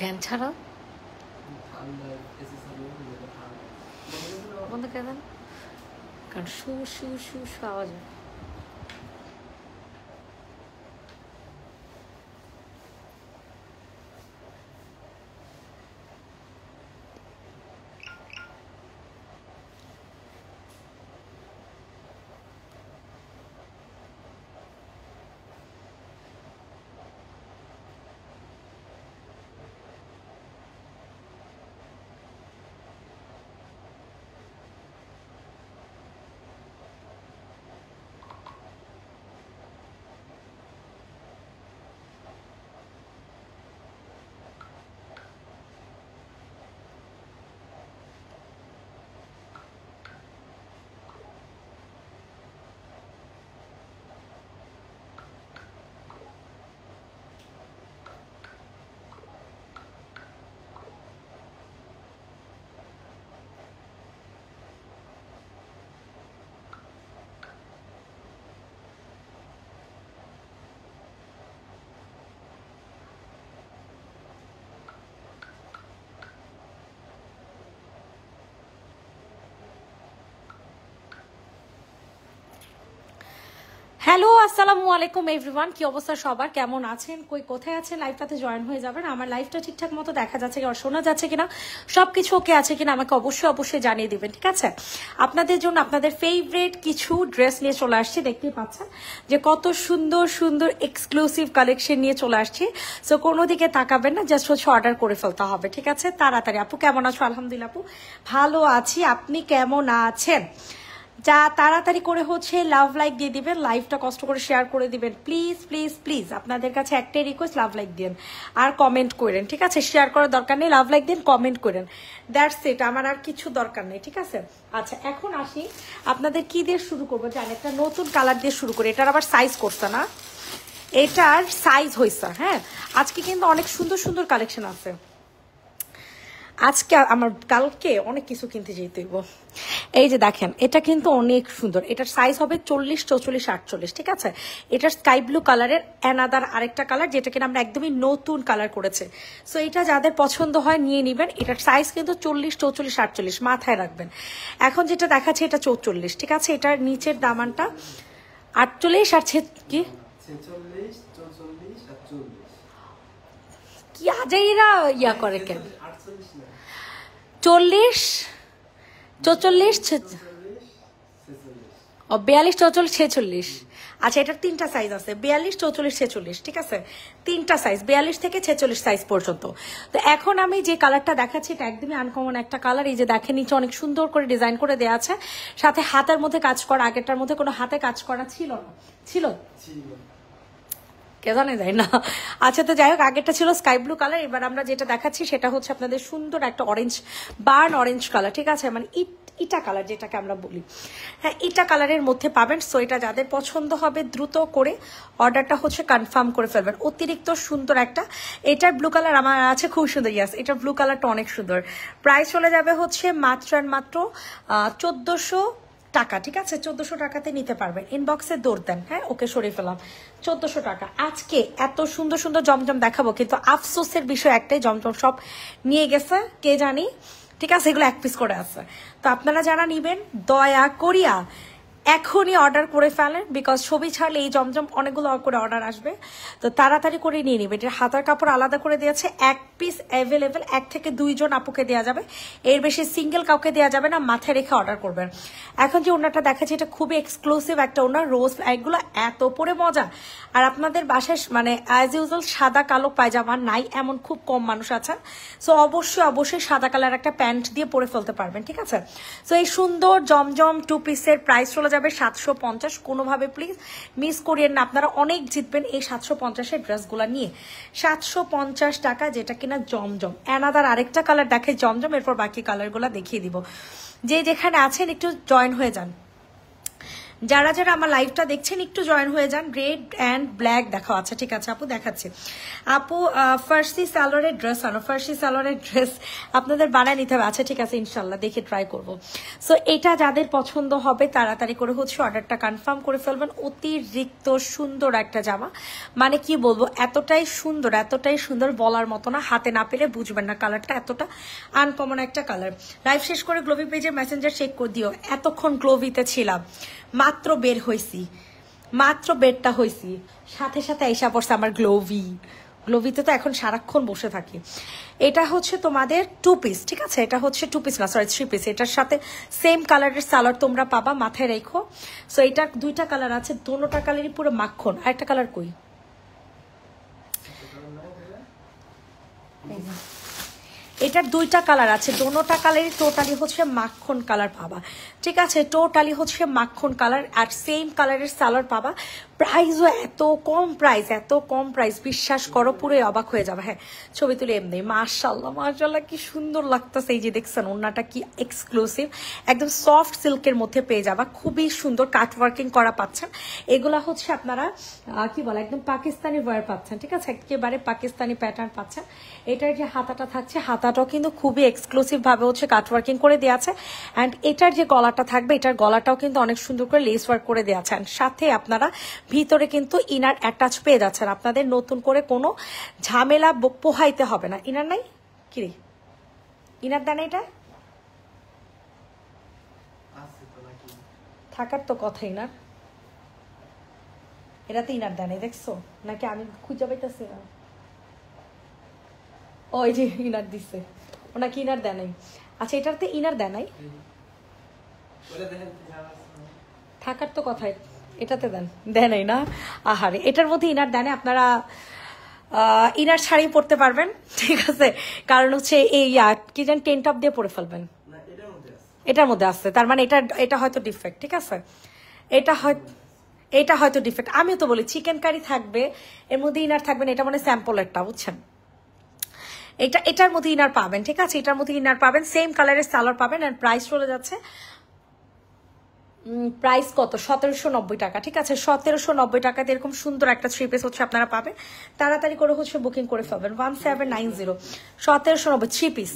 Fan ছাড়া বন্ধ করে দেন, কারণ শু শু শু শু আওয়াজ হয়। হ্যালো, আসসালামু আলাইকুম এভরিওয়ান। কি অবস্থা সবার, কেমন আছেন, কই কোথায় আছেন? লাইভটাতে জয়েন হয়ে যাবেন। আমার লাইভটা ঠিকঠাক মতো দেখা যাচ্ছে কিনা, শোনা যাচ্ছে কিনা, সবকিছু ওকে আছে কিনা আমাকে অবশ্যই জানিয়ে দিবেন, ঠিক আছে? আপনাদের জন্য আপনাদের ফেভারিট কিছু ড্রেস নিয়ে চলে আসছি। দেখতেই পাচ্ছেন যে কত সুন্দর সুন্দর এক্সক্লুসিভ কালেকশন নিয়ে চলে আসছি। সো কোনো দিকে তাকাবেন না, জাস্ট হচ্ছে অর্ডার করে ফেলতে হবে, ঠিক আছে? তাড়াতাড়ি। আপু কেমন আছো? আলহামদুলিল্লাহ আপু ভালো আছি, আপনি কেমন আছেন? যা তাড়াতাড়ি করে হচ্ছে লাভ লাইক দিয়ে দিবেন, লাইভটা কষ্ট করে শেয়ার করে দিবেন প্লিজ প্লিজ প্লিজ। আপনাদের কাছে একটাই রিকোয়েস্ট, লাভ লাইক দিন আর কমেন্ট করেন, ঠিক আছে? শেয়ার করার দরকার নেই, লাভ লাইক দিন, কমেন্ট করেন, দ্যাটস ইট। আমার আর কিছু দরকার নেই, ঠিক আছে? আচ্ছা, এখন আসি আপনাদের কি দিয়ে শুরু করবো জানেন? একটা নতুন কালার দিয়ে শুরু করি। এটার আবার সাইজ করছে না, এটার সাইজ হয়েছে। হ্যাঁ, আজকে কিন্তু অনেক সুন্দর সুন্দর কালেকশন আছে। আজকে আমার কালকে অনেক কিছু কিনতে যেতে হইব। এই যে দেখেন, এটা কিন্তু অনেক সুন্দর। এটার সাইজ হবে 40, 44, 48, ঠিক আছে? এটার স্কাই ব্লু কালারের অ্যানাদার আরেকটা কালার, যেটা কিনা আমরা একদমই নতুন কালার করেছে। সো এটা যাদের পছন্দ হয় নিয়ে নেবেন। এটার সাইজ কিন্তু 40, 44, 48 মাথায় রাখবেন। এখন যেটা দেখাচ্ছে এটা 44, ঠিক আছে? এটার নিচের দামানটা 48 আর কি কি আজাইরা ইয়া করে কেন? 40, 44, 42, 44, 46। আচ্ছা, এটার তিনটা সাইজ আছে, 42, 44, 46, ঠিক আছে? তিনটা সাইজ, 42 থেকে 46 সাইজ পর্যন্ত। তো এখন আমি যে কালারটা দেখাচ্ছি এটা একদমই আনকমন একটা কালার। এই যে দেখেন, নিচে অনেক সুন্দর করে ডিজাইন করে দেওয়া আছে, সাথে হাতের মধ্যে কাজ করা। আগেরটার মধ্যে কোনো হাতে কাজ করা ছিল না, ছিল কে জানে, যায় না। আচ্ছা, তো যাই হোক, আগেরটা ছিল স্কাই ব্লু কালার। এবার আমরা যেটা দেখাচ্ছি সেটা হচ্ছে আপনাদের সুন্দর একটা অরেঞ্জ, বার্ন অরেঞ্জ কালার, ঠিক আছে? মানে ইটা কালার যেটাকে আমরা বলি। হ্যাঁ, ইটা কালারের মধ্যে পাবেন। সো এটা যাদের পছন্দ হবে দ্রুত করে অর্ডারটা হচ্ছে কনফার্ম করে ফেলবেন। অতিরিক্ত সুন্দর একটা, এটার ব্লু কালার আমার আছে খুব সুন্দর। ইয়াস, এটার ব্লু কালারটা অনেক সুন্দর। প্রাইস চলে যাবে হচ্ছে মাত্র 1400 টাকা, ঠিক আছে? 1400 টাকাতে নিতে পারবেন। ইনবক্সে দৌড় দেন। হ্যাঁ, ওকে, সরিয়ে ফেলাম। 1400 টাকা। আজকে এত সুন্দর সুন্দর জমজম দেখাবো, কিন্তু আফসোসের বিষয় একটাই, জমজম সব নিয়ে গেছে কে জানি, ঠিক আছে? এগুলো এক পিস করে আছে। তো আপনারা যারা নিবেন দয়া করিয়া এখনই অর্ডার করে ফেলেন, বিকজ ছবি ছাড়লে এই জমজম অনেকগুলো করে অর্ডার আসবে। তো তাড়াতাড়ি করে নিয়ে নিবে। এটার হাতার কাপড় আলাদা করে দিয়েছে, এক পিস অ্যাভেলেবেল, 1 থেকে 2 জন আপুকে দেওয়া যাবে, এর বেশি সিঙ্গেল কাউকে দেওয়া যাবে না। মাথায় রেখে অর্ডার করবেন। এখন যে ওনাটা দেখাচ্ছে এটা খুবই এক্সক্লুসিভ একটা ওনার, রোজ এগুলো এত পরে মজা। আর আপনাদের বাসায় মানে অ্যাজ ইউজুয়াল সাদা কালো পায়জামা নাই এমন খুব কম মানুষ আছেন। সো অবশ্যই সাদা কালার একটা প্যান্ট দিয়ে পরে ফেলতে পারবেন, ঠিক আছে? সো এই সুন্দর জমজম 2 পিসের প্রাইস চলে যাবে 750। কোনোভাবে প্লিজ মিস করিয়েন না, আপনারা অনেক জিতবেন এই 750-এর ড্রেসগুলো নিয়ে। 750 টাকা, যেটা কিনা জমজম। অ্যানাদার আরেকটা কালার দেখে জমজম, এরপর বাকি কালারগুলো দেখিয়ে দিব। যে যেখানে আছেন একটু জয়েন হয়ে যান, যারা যারা আমার লাইভটা দেখছেন একটু জয়েন হয়ে যান। রেড অ্যান্ড ব্ল্যাক দেখা আছে, ঠিক আছে আপু দেখাচ্ছে। আপু ফার্সি সালোয়ারের ড্রেস আনো, ফার্সি সালোয়ারের ড্রেস আপনাদের বানায় নিতে হবে। আচ্ছা ঠিক আছে, ইনশাল্লাহ দেখে ট্রাই করব। সো এটা যাদের পছন্দ হবে তাড়াতাড়ি করে হচ্ছে অর্ডারটা কনফার্ম করে ফেলবেন। অতিরিক্ত সুন্দর একটা জামা, মানে কি বলবো, এতটাই সুন্দর, এতটাই সুন্দর বলার মতো না, হাতে না পেলে বুঝবেন না। কালারটা এতটা আনকমন একটা কালার। লাইভ শেষ করে গ্লোভি পেজের মেসেঞ্জার চেক করে দিও। এতক্ষণ গ্লোভিতে ছিলাম, মাত্র বের হয়েছি, মাত্র বেরটা হয়েছি, সাথে সাথে এসা পড়ছে আমার গ্লোভিতে তো এখন সারাক্ষণ বসে থাকি। এটা হচ্ছে তোমাদের 2 পিস, ঠিক আছে? এটা হচ্ছে 2 পিস না, সরি 3 পিস। এটার সাথে সেম কালারের সালোয়ার তোমরা পাবা, মাথায় রেখো। সো এটা 2টা কালার আছে, দোনোটা কালারই পুরো মাখন। আর একটা কালার কই, এটার 2টা কালার আছে, দোনোটা কালারই টোটালি হচ্ছে মাখন কালার পাবা, ঠিক আছে? টোটালি হচ্ছে মাখন কালার, আর সেম কালারের সালোয়ার পাবা। প্রাইসও এত কম প্রাইস, এত কম প্রাইস, বিশ্বাস করো পুরো অবাক হয়ে যাবে। হ্যাঁ ছবি তুলে এমনি, মাশাল্লাহ মাশাল্লাহ কি সুন্দর লাগতেছে। এই যে দেখছেন ওড়নাটা কি এক্সক্লুসিভ, একদম সফট সিল্কের মধ্যে পেয়ে যাবা, খুবই সুন্দর কাট ওয়ার্কিং করা পাচ্ছেন। এগুলা হচ্ছে আপনারা কি বলে একদম পাকিস্তানি ওয়্যার পাচ্ছেন, ঠিক আছে? একেবারে পাকিস্তানি প্যাটার্ন পাচ্ছেন। এটার যে হাতাটা থাকছে, হাতাটাও কিন্তু খুবই এক্সক্লুসিভ ভাবে হচ্ছে কাট ওয়ার্কিং করে দেওয়া আছে। অ্যান্ড এটার যে গলাটা থাকবে, এটার গলাটাও কিন্তু অনেক সুন্দর করে লেস ওয়ার্ক করে দেওয়া আছে। সাথে আপনারা ভিতরে কিন্তু ইনার অ্যাটাচ পেয়ে যাচ্ছেন, আপনাদের নতুন করে কোনো ঝামেলা পোহাইতে হবে না। ইনার নাই কিরে, ইনার দেন, এটা থাকার তো কথাই না, এটাতে ইনার দেন দেখছো নাকি? আমি খুঁজে পাইতেছি না। ওই যে ইনার দিছে, ওনাকে ইনার দেয় নাই। আচ্ছা এটাতে ইনার দেয় নাই, থাকার তো কথাই, এটাতে দেয় নাই না। আহারে, এটার মধ্যে ইনার দেয় নাই। আপনারা ইনার শাড়ি পরতে পারবেন, ঠিক আছে? কারণ হচ্ছে এই কি জান টেন টপ দিয়ে পরে ফেলবেন, এটার মধ্যে আসছে। তার মানে এটা হয়তো ডিফেক্ট, ঠিক আছে? এটা হয়তো ডিফেক্ট। আমিও তো বলি চিকেন কারি থাকবে, এর মধ্যে ইনার থাকবে না, এটা মানে স্যাম্পল একটা, বুঝছেন? এটার মধ্যে ইনার পাবেন, ঠিক আছে? এটার মধ্যে ইনার পাবেন, সেম কালারের সালোয়ার পাবেন। আর প্রাইস চলে যাচ্ছে, প্রাইস কত? 1790 টাকা, ঠিক আছে? 1790 টাকাতে এরকম সুন্দর একটা 3 পিস হচ্ছে আপনারা পাবেন। তাড়াতাড়ি করে হচ্ছে বুকিং করে ফেলবেন। 1790, 1790 3 পিস।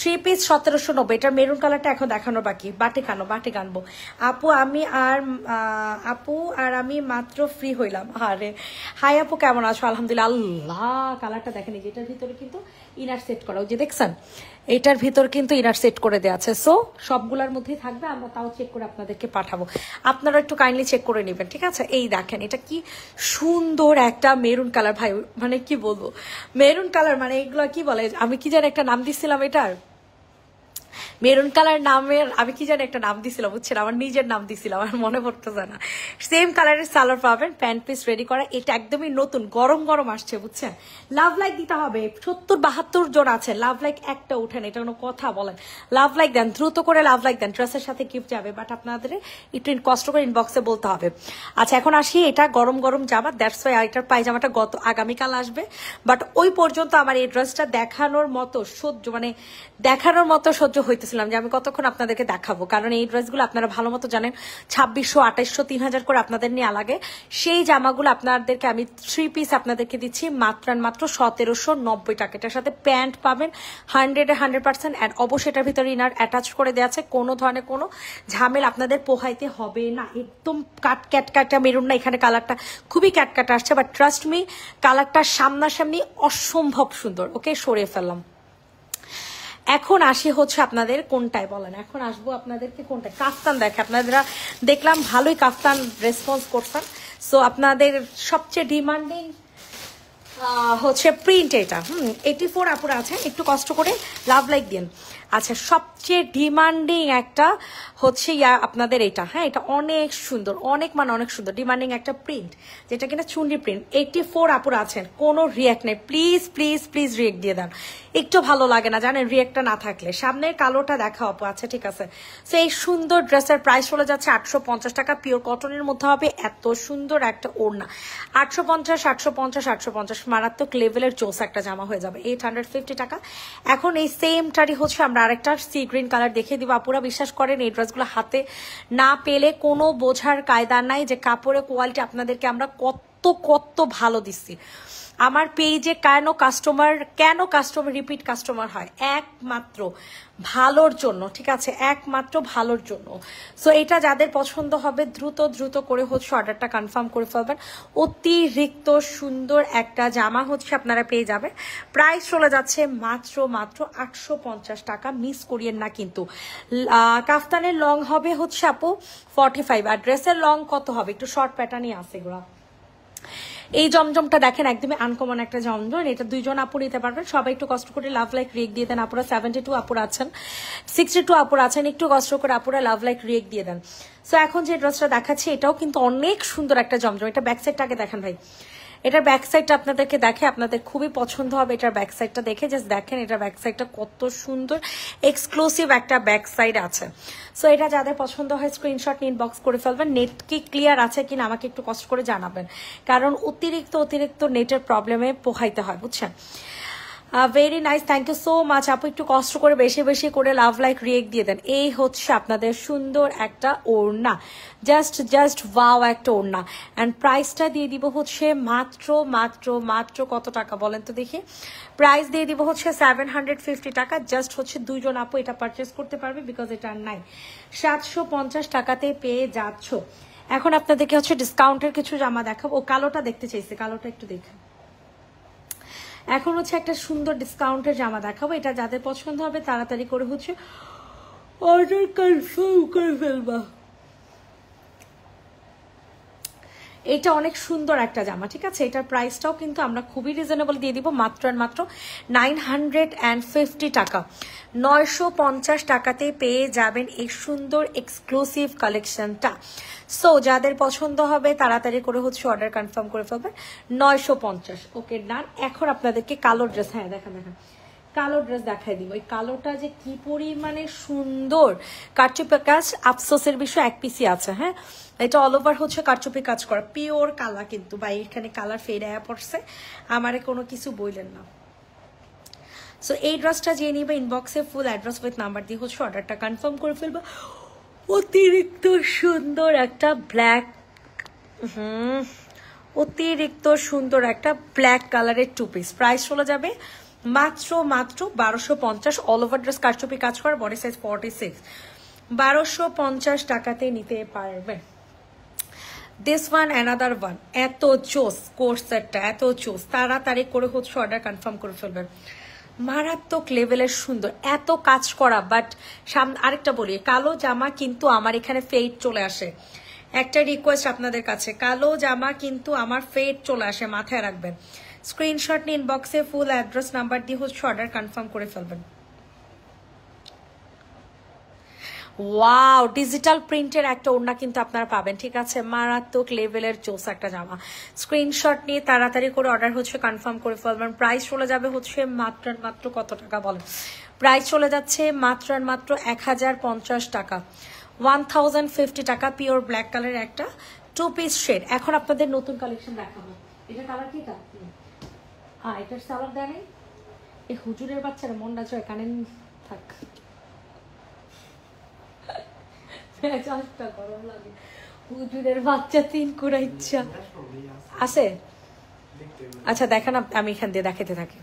3 পিস 1790। এটার মেরুন কালারটা এখন দেখানোর বাকি। বাটিক আনবো। আপু আর আমি মাত্র ফ্রি হইলাম। আরে হাই আপু, কেমন আছো? আলহামদুলিল্লাহ। আল্লাহ, কালারটা দেখেন, যেটার ভিতরে কিন্তু ইনার সেট করা, ওই যে দেখছেন এটার ভিতর কিন্তু ইনার সেট করে দেওয়া আছে। সো সবগুলোর মধ্যেই থাকবে, আমরা তাও চেক করে আপনাদেরকে পাঠাবো, আপনারা একটু কাইন্ডলি চেক করে নেবেন, ঠিক আছে? এই দেখেন, এটা কি সুন্দর একটা মেরুন কালার ভাই, মানে কি বলবো, মেরুন কালার মানে এগুলো কি বলে, আমি কি জানি একটা নাম দিছিলাম এটার, মেরুন কালার নামের আমি কি জানি একটা নাম দিছিলাম, বুঝছেন? আমার নিজের নাম দিছিলাম, আমার মনে পড়তেছে না। সেম কালারের সালোয়ার পাবেন, প্যান্ট পিস রেডি করা। এটা একদমই নতুন, গরম গরম আসছে, বুঝছেন? লাভ লাইক দিতে হবে। 70-72 জন আছে, লাভ লাইক একটা উঠেন, এটা কোনো কথা বলেন? লাভ লাইক দেন, দ্রুত করে লাভ লাইক দেন, ড্রেসের সাথে গিফট যাবে। বাট আপনাদের একটু কষ্ট করে ইনবক্সে বলতে হবে। আচ্ছা এখন আসি, এটা গরম গরম জামা, দ্যাটস ওয়াই এটার পায়জামাটা আগামীকাল আসবে। বাট ওই পর্যন্ত আমার এই ড্রেসটা দেখানোর মতো সহ্য হইতেছিলাম যে আমি কতক্ষণ আপনাদেরকে দেখাবো। কারণ এই ড্রেসগুলো আপনারা ভালো মতো জানেন, 2600, 2800, 3000 করে আপনাদের নেওয়া লাগে। সেই জামাগুলো আপনাদেরকে আমি 3 পিস আপনাদেরকে দিচ্ছি মাত্র 1790 টাকা। এটার সাথে প্যান্ট পাবেন 100% অ্যান্ড অবশ্যই এটার ভিতরে ইনার অ্যাটাচ করে দেওয়া আছে। কোনো ধরনের কোনো ঝামেলা আপনাদের পোহাইতে হবে না। একদম ক্যাটকাটা মেরুন না, এখানে কালারটা খুবই ক্যাটকাটা আসছে, বাট ট্রাস্ট মি কালারটা সামনাসামনি অসম্ভব সুন্দর। ওকে, সরিয়ে ফেললাম। এখন আসি হচ্ছে আপনাদের কোনটায় বলেন, এখন আসবো আপনাদেরকে কোনটায়? কাফতান দেখে আপনারা দেখলাম ভালোই কাফতান রেসপন্স করছেন। সো আপনাদের সবচেয়ে ডিমান্ডিং হচ্ছে প্রিন্ট এটা 84 আপুরা আছে, একটু কষ্ট করে লাভ লাইক দিন। আচ্ছা, সবচেয়ে ডিমান্ডিং একটা হচ্ছে আপনাদের এটা, হ্যাঁ এটা অনেক সুন্দর, অনেক মানে অনেক সুন্দর ডিমান্ডিং একটা প্রিন্ট, যেটা কিনা চুন্ডি প্রিন্ট। 84 আপুরা আছেন, কোনো রিয়াক্ট নেই, প্লিজ প্লিজ প্লিজ রিয়াক্ট দিয়ে দেন। একটু ভালো লাগে না জানেন রিয়াক্টটা না থাকলে। সামনের কালোটা দেখা আপু, আচ্ছা ঠিক আছে। সো এই সুন্দর ড্রেসের প্রাইস চলে যাচ্ছে 850 টাকা, পিওর কটনের মধ্যে হবে, এত সুন্দর একটা ওড়না। 850 850 850 মারাত্মক লেভেলের চোস একটা জামা হয়ে যাবে 850 টাকা। এখন এই সেমটারই হচ্ছে আমরা আরেকটা সি গ্রিন কালার দেখিয়ে দিব। আপুরা বিশ্বাস করেন এই ড্রেসগুলো হাতে না পেলে কোনো বোঝার কায়দা নাই যে কাপড়ের কোয়ালিটি আপনাদেরকে আমরা কত কত ভালো দিচ্ছি। আমার পেজে কেন কাস্টমার রিপিট কাস্টমার হয়, একমাত্র ভালোর জন্য, ঠিক আছে, একমাত্র ভালোর জন্য। সো এটা যাদের পছন্দ হবে দ্রুত দ্রুত করে হচ্ছে অর্ডারটা কনফার্ম করে ফেলবেন। অতিরিক্ত সুন্দর একটা জামা হচ্ছে আপনারা পেয়ে যাবেন। প্রাইস চলে যাচ্ছে মাত্র 850 টাকা, মিস করিয়েন না কিন্তু। কাফতানের লং হবে হচ্ছে আপু 45, আর ড্রেসের লং কত হবে, একটু শর্ট প্যাটার্নই আছে এগুলো। এই জমজমটা দেখেন একদমই আনকমন একটা জমজম, এটা দুইজন আপু নিতে পারবেন। সবাই একটু কষ্ট করে লাভ লাইক রিয়েক দিয়ে দেন আপুরা। 72 আপুরা আছেন, 62 আপুরা আছেন, একটু কষ্ট করে আপুরা লাভ লাইক রিয়েক দিয়ে দেন। সো এখন যে ড্রেসটা দেখাচ্ছি এটাও কিন্তু অনেক সুন্দর একটা জমজম। এটা ব্যাক সাইডটাকে দেখেন ভাই, এটার ব্যাক সাইডটা আপনাদেরকে দেখে আপনাদের খুবই পছন্দ হবে। এটার ব্যাক সাইডটা দেখে জাস্ট দেখেন এটার ব্যাক সাইডটা কত সুন্দর, এক্সক্লুসিভ একটা ব্যাক সাইড আছে। সো এটা যাদের পছন্দ হয় স্ক্রিনশট নিয়ে ইনবক্স করে ফেলবেন। নেট কি ক্লিয়ার আছে কিনা আমাকে একটু কষ্ট করে জানাবেন, কারণ অতিরিক্ত নেটের প্রবলেমে পোহাইতে হয়, বুঝছেন। Very nice, thank you so much আপু। একটু কষ্ট করে বেশি বেশি করে লাভ লাইক রিয়েক্ট দিয়ে দেন। এই হচ্ছে আপনাদের সুন্দর একটা ওড়না, জাস্ট ওয়াও একটা ওড়না। অ্যান্ড প্রাইসটা দিয়ে দিব হচ্ছে মাত্র কত টাকা বলেন তো দেখি। প্রাইস দিয়ে দিব হচ্ছে 750 টাকা। জাস্ট হচ্ছে দুইজন আপু এটা পারচেস করতে পারবে, বিকজ এটা আর নাই। 750 টাকাতে পেয়ে যাচ্ছ। এখন আপনাদেরকে হচ্ছে ডিসকাউন্টের কিছু জামা দেখাবো। ও কালোটা দেখতে চাইছে, কালোটা একটু দেখেন। এখন হচ্ছে একটা সুন্দর ডিসকাউন্টের জামা দেখাবো, এটা যাদের পছন্দ হবে তাড়াতাড়ি করে হচ্ছে অর্ডার কনফার্ম করে ফেলবা। এটা অনেক সুন্দর একটা জামা, ঠিক আছে। এটার প্রাইসটাও কিন্তু আমরা খুবই রিজনেবল দিয়ে দিব, মাত্র 950 টাকা। 950 টাকাতে পেয়ে যাবেন এই সুন্দর এক্সক্লুসিভ কালেকশনটা। সো যাদের পছন্দ হবে তাড়াতাড়ি করে হচ্ছে অর্ডার কনফার্ম করে ফেলবেন। 950, ওকে ডান। এখন আপনাদেরকে কালো ড্রেস, হ্যাঁ দেখেন কালো ড্রেস দেখাই দিব। এই কালোটা যে কি পরিমাণে সুন্দর, কারচুপি কাজ, আফসোসের বিষয় এক পিসি আছে, হ্যাঁ এটা অল ওভার হচ্ছে কারচুপি কাজ করা, পিওর কালার কিন্তু ভাই, এখানে কালার ফেড আয়া পড়ছে, আমারে কোনো কিছু বললেন না। সো এই ড্রেসটা যে নিবে ইনবক্সে ফুল অ্যাড্রেস উইথ নাম্বার দিয়ে হচ্ছে অর্ডারটা কনফার্ম করে ফেলবো। অতিরিক্ত সুন্দর একটা ব্ল্যাক, অতিরিক্ত সুন্দর একটা ব্ল্যাক কালারের টু পিস। প্রাইস চলে যাবে মাত্র 1250। অল ওভার ড্রেস কারচুপি কাজ করা, বডি সাইজ 46। 1250 টাকাতে নিতে পারবেন। দিস ওয়ান অ্যানাদার ওয়ান, এত চোস কোর্সেটটা, এত চোস, তাড়াতাড়ি করে হচ্ছে অর্ডার কনফার্ম করে ফেলবেন। মারাত্মক লেভেলের সুন্দর, এত কাজ করা। বাট আরেকটা বলি, কালো জামা কিন্তু আমার এখানে ফেড চলে আসে। একটা রিকোয়েস্ট আপনাদের কাছে, কালো জামা কিন্তু আমার ফেড চলে আসে, মাথায় রাখবেন। স্ক্রিনশট নিয়ে ইনবক্সে ফুল অ্যাড্রেস নাম্বার দিয়ে হচ্ছে অর্ডার কনফার্ম করে ফেলবেন। ওয়াও, ডিজিটাল প্রিন্টের একটা ওড়না কিন্তু আপনারা পাবেন, ঠিক আছে। মারাত্মক লেভেলের চোস একটা জামা। স্ক্রিনশট নিয়ে তাড়াতাড়ি করে অর্ডার হচ্ছে কনফার্ম করে ফেলবেন। প্রাইস চলে যাবে হচ্ছে মাত্র কত টাকা বলেন। প্রাইস চলে যাচ্ছে মাত্র 1050 টাকা। 1050 টাকা, পিওর ব্ল্যাক কালারের একটা টু পিস শেড। এখন আপনাদের নতুন কালেকশন দেখাবো। এটা কালার কি তা? হ্যাঁ, এটার সালোয়ার দেয় নাই। এই হুজুরের বাচ্চারা মনটা জয় কানে থাক, গরম লাগে। হুজুরের বাচ্চা 3 কোরা ইচ্ছা আছে। আচ্ছা দেখেন, আমি এখান দিয়ে দেখাতে থাকি।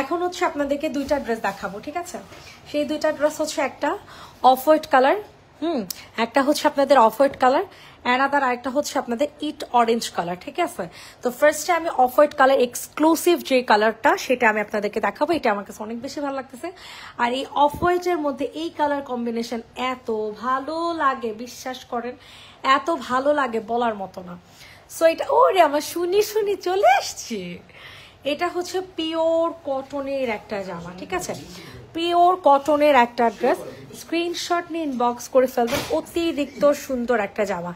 এখন হচ্ছে আপনাদেরকে দুইটা ড্রেস দেখাবো, ঠিক আছে। সেই দুইটা ড্রেস হচ্ছে একটা অফ হোয়াইট কালার, একটা হচ্ছে আপনাদের অফ হোয়াইট কালার, অ্যানাদার আরেকটা হচ্ছে আপনাদের ইট অরেঞ্জ কালার, ঠিক আছে। তো ফার্স্টে আমি অফ হোয়াইট কালার এক্সক্লুসিভ যে কালারটা সেটা আমি আপনাদেরকে দেখাবো। এটা আমার কাছে অনেক বেশি ভালো লাগতেছে। আর এই অফ হোয়াইটের মধ্যে এই কালার কম্বিনেশন এত ভালো লাগে, বিশ্বাস করেন এত ভালো লাগে বলার মতো না। সো এটা ওরে আমার শুনি শুনি চলে আসছে। এটা হচ্ছে পিওর কটনের একটা জামা, ঠিক আছে, পিওর কটনের একটা ড্রেস। স্ক্রিনশট নিয়ে ইনবক্স করে ফেলবেন। অতিরিক্ত সুন্দর একটা জামা,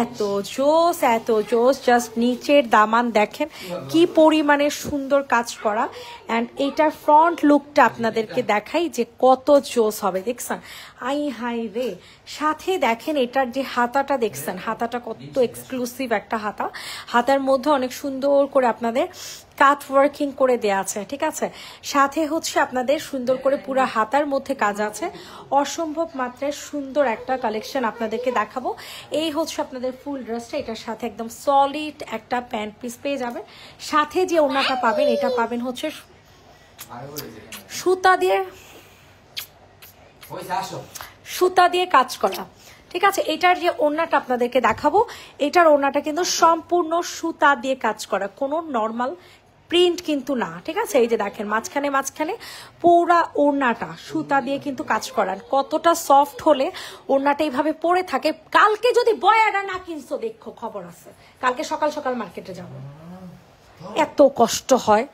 এত জোস এত জোস। জাস্ট নিচের দামান দেখেন কি পরিমাণে সুন্দর কাজ করা। অ্যান্ড এইটার ফ্রন্ট লুকটা আপনাদেরকে দেখাই যে কত জোস হবে, দেখছেন? আই হাই রে। সাথে দেখেন এটার যে হাতাটা দেখছেন, হাতাটা কত এক্সক্লুসিভ একটা হাতা। হাতার মধ্যে অনেক সুন্দর করে আপনাদের কাট ওয়ার্কিং করে দেয়া আছে, ঠিক আছে। সাথে হচ্ছে আপনাদের সুন্দর করে পুরো হাতার মধ্যে কাজ আছে। অসম্ভব মাত্রায় সুন্দর একটা কালেকশন আপনাদেরকে দেখাবো। এই হচ্ছে আপনাদের ফুল ড্রেসটা। এটার সাথে একদম সলিড একটা প্যান্ট পিস পেয়ে যাবেন। সাথে যে ওড়নাটা পাবেন, এটা পাবেন হচ্ছে সুতা দিয়ে কাজ করা, ঠিক আছে। এটার যে ওড়নাটা আপনাদেরকে দেখাবো, এটার ওড়নাটা কিন্তু সম্পূর্ণ সুতা দিয়ে কাজ করা, কোনো নর্মাল প্রিন্ট কিন্তু না, ঠিক আছে। এই যে দেখেন মাঝখানে মাঝখানে পুরা ওড়নাটা সুতা দিয়ে কিন্তু কাজ করান। কতটা সফট হলে ওড়নাটা এইভাবে পরে থাকে। কালকে যদি বয়ারা না কিনছো দেখো, খবর আছে, কালকে সকাল সকাল মার্কেটে যাবো, এত কষ্ট হয়।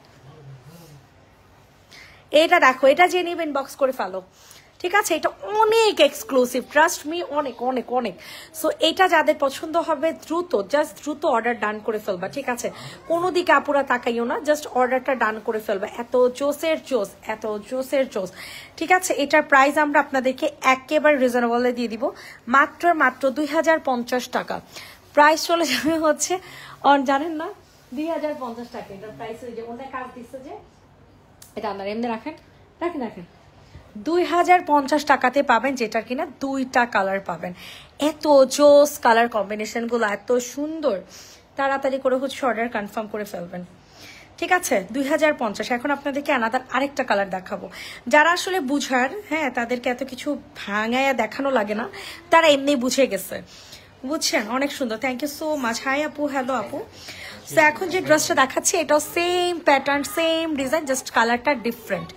এটা দেখো, এটা যে নেবেন বক্স করে ফেলো, ঠিক আছে। এটা অনেক এক্সক্লুসিভ, ট্রাস্ট মি, অনেক অনেক অনেক। সো এটা যাদের পছন্দ হবে দ্রুত, জাস্ট দ্রুত অর্ডার ডান করে ফেলবা, ঠিক আছে। কোনো দিকে আপুরা তাকাইও না, জাস্ট অর্ডারটা ডান করে ফেলবা। এত জোসের জোস, এত জোসের জোস, ঠিক আছে। এটার প্রাইস আমরা আপনাদেরকে একেবারে রিজনেবলে দিয়ে দিব, মাত্র মাত্র 2050 টাকা। প্রাইস চলে যাবে হচ্ছে জানেন না 2050 টাকা। এটার প্রাইস ওই যে ওনার কাজ দিচ্ছে যে এটা আপনার এমনি রাখেন রাখেন রাখেন 2050 টাকাতে পাবেন, যেটার কিনা দুইটা কালার পাবেন। এত জোস কালার কম্বিনেশন গুলো, এত সুন্দর। তাড়াতাড়ি করে হচ্ছে অর্ডার কনফার্ম করে ফেলবেন, ঠিক আছে। 2050। এখন আপনাদেরকে আনাদার আরেকটা কালার দেখাবো। যারা আসলে বুঝার, হ্যাঁ, তাদেরকে এত কিছু ভাঙায়া দেখানো লাগে না, তারা এমনি বুঝে গেছে, বুঝছেন। অনেক সুন্দর, thank you so much. Hi আপু, হ্যালো আপু। সো এখন যে ড্রেসটা দেখাচ্ছি এটাও same pattern, same design, just কালারটা ডিফারেন্ট।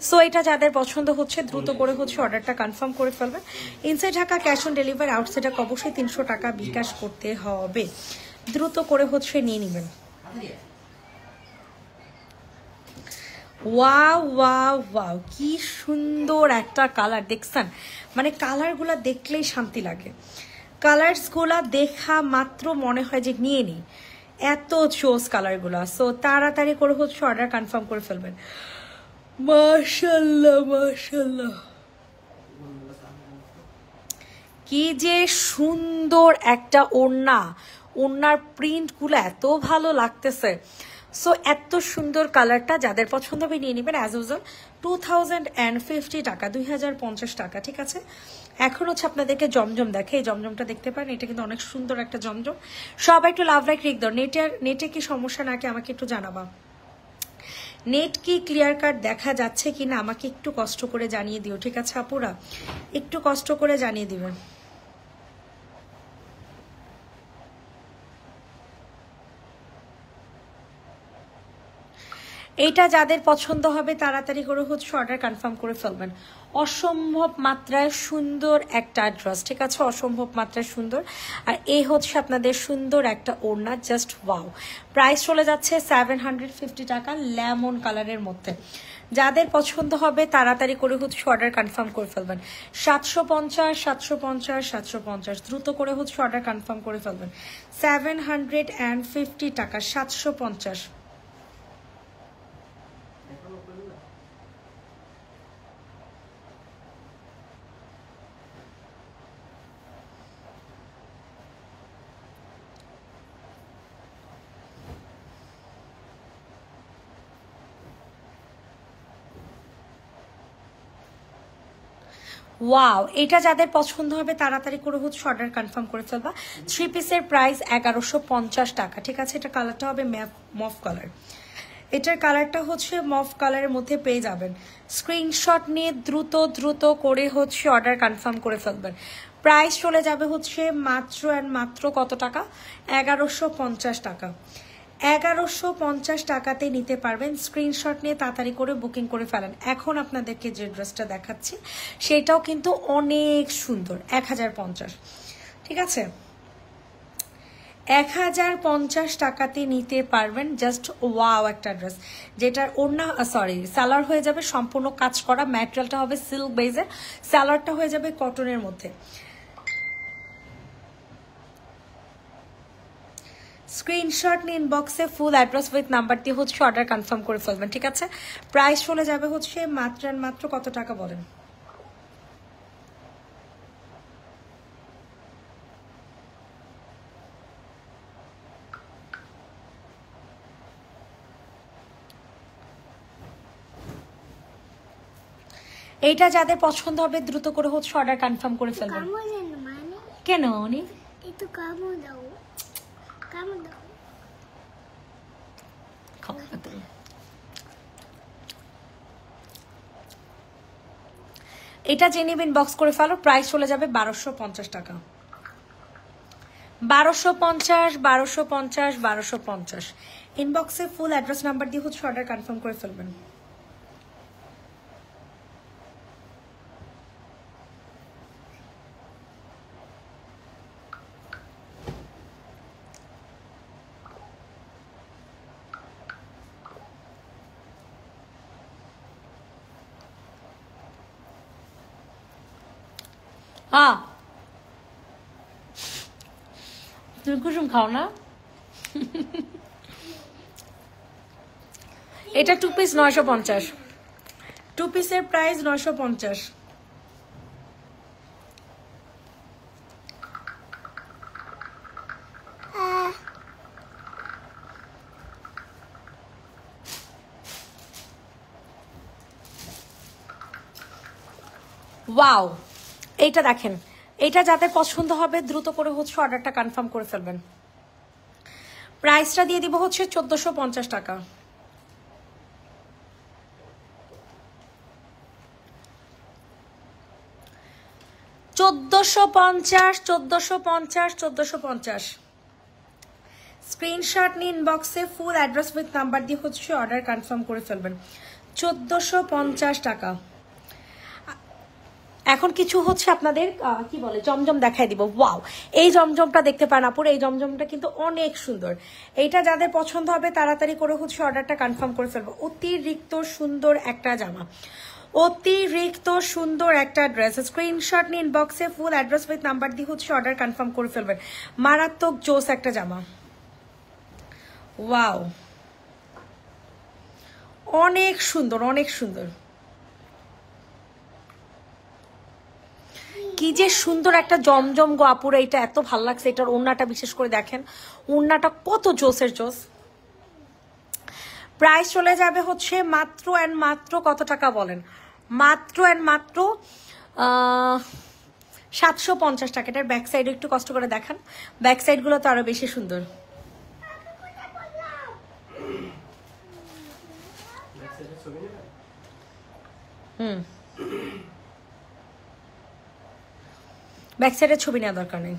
সো এটা যাদের পছন্দ হচ্ছে দ্রুত করে হচ্ছে অর্ডারটা কনফার্ম করে ফেলবেন। Inside Dhaka cash on delivery, outside Dhaka অবশ্যই 300 টাকা বিকাশ করতে হবে। দ্রুত করে হচ্ছে নিয়ে নেবেন। ওয়াও ওয়াও ওয়াও, কি সুন্দর একটা কালার দেখছেন, মানে কালারগুলা দেখলেই শান্তি লাগে। কালারসগুলা দেখা মাত্র মনে হয় যে নিয়ে নিই, এত চোস কালারগুলা। সো তাড়াতাড়ি করে হচ্ছে অর্ডার কনফার্ম করে ফেলবেন। মাশাআল্লাহ মাশাআল্লাহ, কি যে সুন্দর একটা ওড়না, ওড়নার প্রিন্টগুলো এত ভালো লাগতেছে। সো এত সুন্দর কালারটা যাদের পছন্দ হবে নিয়ে নেবেন। অ্যাজ ইউজুয়াল 2050 টাকা, 2050 টাকা, ঠিক আছে। এখন হচ্ছে আপনাদেরকে জমজম দেখে, এই জমজমটা দেখতে পারেন, এটা কিন্তু অনেক সুন্দর একটা জমজম। সবাই একটু লাভ লাইক রেখ দাও। নেটে কি সমস্যা নাকি আমাকে একটু জানাবা। নেট কি ক্লিয়ার কাট দেখা যাচ্ছে কিনা আমাকে একটু কষ্ট করে জানিয়ে দিও, ঠিক আছে আপুরা, একটু কষ্ট করে জানিয়ে দিবেন। এইটা যাদের পছন্দ হবে তাড়াতাড়ি করে হচ্ছে অর্ডার কনফার্ম করে ফেলবেন। অসম্ভব মাত্রায় সুন্দর একটা ড্রেস, ঠিক আছে, অসম্ভব মাত্রায় সুন্দর। আর এই হচ্ছে আপনাদের সুন্দর একটা ওড়না, জাস্ট ওয়াও। প্রাইস চলে যাচ্ছে 750 টাকা, লেমন কালারের মধ্যে। যাদের পছন্দ হবে তাড়াতাড়ি করে হচ্ছে অর্ডার কনফার্ম করে ফেলবেন। 750 750 750, দ্রুত করে হচ্ছে অর্ডার কনফার্ম করে ফেলবেন। 750 টাকা, 750। ওয়াও, এটা যাদের পছন্দ হবে তাড়াতাড়ি করে হচ্ছে অর্ডার কনফার্ম করে ফেলবা। 3 পিসের প্রাইস 1150 টাকা, ঠিক আছে। এটা কালারটা হবে মফ কালার, এটার কালারটা হচ্ছে মফ কালারের মধ্যে পেয়ে যাবেন। স্ক্রিনশট নিয়ে দ্রুত দ্রুত করে হচ্ছে অর্ডার কনফার্ম করে ফেলবেন। প্রাইস চলে যাবে হচ্ছে মাত্র অ্যান্ড মাত্র কত টাকা, 1150 টাকা। 1150 টাকাতে নিতে পারবেন। স্ক্রিনশট নিয়ে তাড়াতাড়ি করে বুকিং করে ফেলেন। এখন আপনাদেরকে যে ড্রেসটা দেখাচ্ছি সেটাও কিন্তু অনেক সুন্দর, 1050, ঠিক আছে। 1050 টাকাতে নিতে পারবেন। জাস্ট ওয়াও একটা ড্রেস, যেটার ওড়না সালোয়ার হয়ে যাবে সম্পূর্ণ কাজ করা, ম্যাটেরিয়ালটা হবে সিল্ক বেজে, সালোয়ারটা হয়ে যাবে কটনের মধ্যে। স্ক্রিনশট নিয়ে ইনবক্সে ফুল অ্যাড্রেস উইথ নাম্বার দিয়ে হচ্ছে অর্ডার কনফার্ম করে ফেলবেন, ঠিক আছে? প্রাইস চলে যাবে হচ্ছে মাত্র কত টাকা বলেন? এইটা যাদের পছন্দ হবে দ্রুত করে হচ্ছে অর্ডার কনফার্ম করে ফেলবেন। কেন অনি একটু কামড় দাও, কামড় দাও। এটা যে নেবেন বক্স করে ফেলো, প্রাইস চলে যাবে 1250 টাকা। 1250 ইনবক্সে ফুল অ্যাড্রেস নাম্বার দিয়ে হচ্ছে অর্ডার কনফার্ম করে ফেলবেন। তুমি কুসুম খাও না? এটা 2 পিস 950, 2 পিসের প্রাইস 950। ওয়াও, এইটা দেখেন, এটা যাদের পছন্দ হবে দ্রুত করে হচ্ছে অর্ডারটা কনফার্ম করে ফেলবেন। প্রাইসটা দিয়ে দিব হচ্ছে 1450 টাকা। 1450 স্ক্রিনশট নিয়ে ইনবক্সে ফুল অ্যাড্রেস উইথ নাম্বার দিয়ে হচ্ছে অর্ডার কনফার্ম করে ফেলবেন। 1450 টাকা। এখন কিছু হচ্ছে আপনাদের কি বলে জমজম দেখাই দিব। ওয়াও, এই জমজমটা দেখতে পান আপুর, এই জমজমটা কিন্তু অনেক সুন্দর। এইটা যাদের পছন্দ হবে তাড়াতাড়ি করে হচ্ছে অর্ডারটা কনফার্ম করে ফেলবো। অতিরিক্ত সুন্দর একটা জামা, অতিরিক্ত সুন্দর একটা ড্রেস। স্ক্রিনশট নিয়ে ইনবক্সে ফুল অ্যাড্রেস উইথ নাম্বার দিয়ে হচ্ছে অর্ডার কনফার্ম করে ফেলবেন। মারাত্মক জোস একটা জামা। ওয়াও, অনেক সুন্দর, অনেক সুন্দর। কি যে সুন্দর একটা জমজম গো আপুরা, এটা এত ভালো লাগছে। এটার ওড়নাটা বিশেষ করে দেখেন, ওড়নাটা কত জোসের জোস। প্রাইস চলে যাবে হচ্ছে মাত্র অ্যান্ড মাত্র কত টাকা বলেন? মাত্র অ্যান্ড মাত্র 750 টাকা। এটার ব্যাক সাইড একটু কষ্ট করে দেখান, ব্যাক সাইড গুলো তো আরো বেশি সুন্দর। ব্যাক সাইডের ছবি নেওয়া দরকার নেই।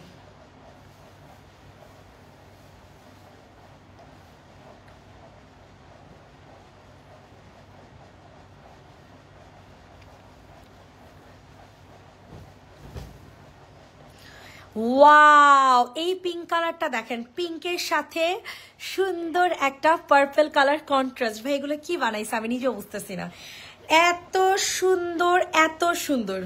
ওয়াও, এই পিঙ্ক কালারটা দেখেন, পিঙ্কের সাথে সুন্দর একটা পার্পল কালার কন্ট্রাস্ট। ভাই এগুলো কি বানাইছে আমি নিজেও বুঝতেছি না, এত সুন্দর, এত সুন্দর।